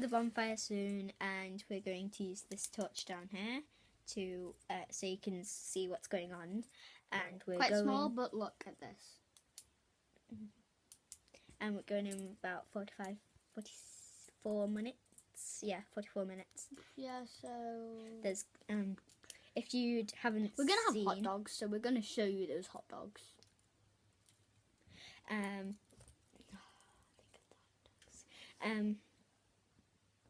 the bonfire soon, and we're going to use this torch down here to so you can see what's going on. And we're quite going small, but look at this. And we're going in about 44 minutes. Yeah, 44 minutes. Yeah, so There's if you haven't we're gonna seen, have hot dogs, so we're gonna show you those hot dogs.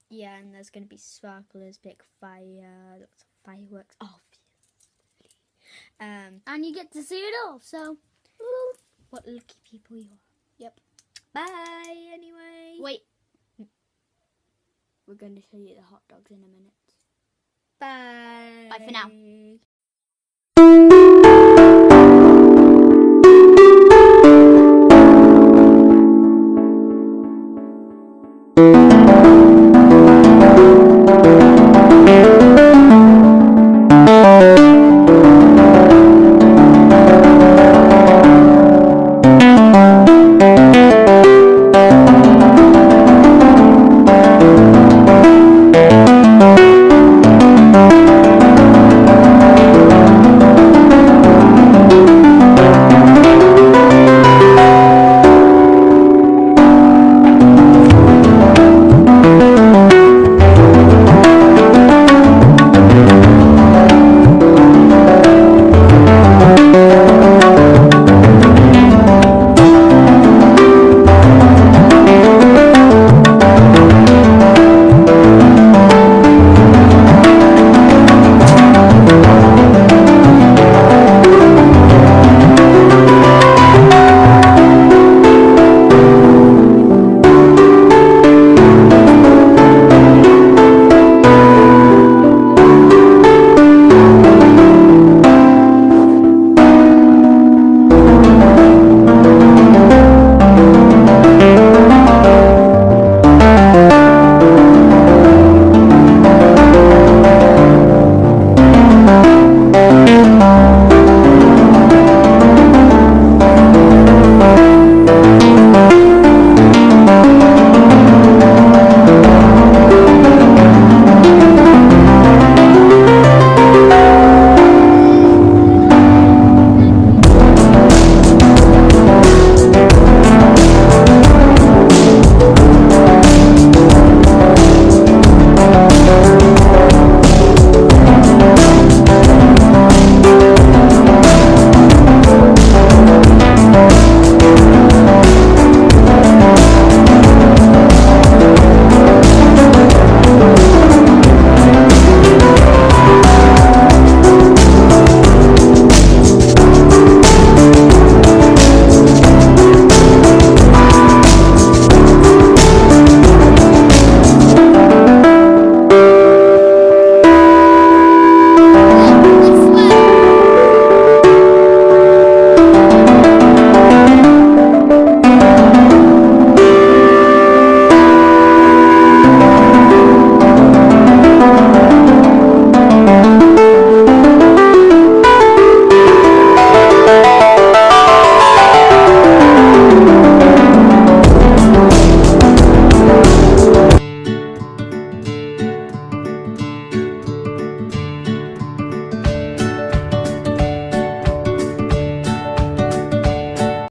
Yeah, and there's gonna be sparklers, big fire, lots of fireworks, obviously. And you get to see it all. So What lucky people you are. Yep. Bye. Anyway. Wait. We're going to show you the hot dogs in a minute. Bye. Bye for now.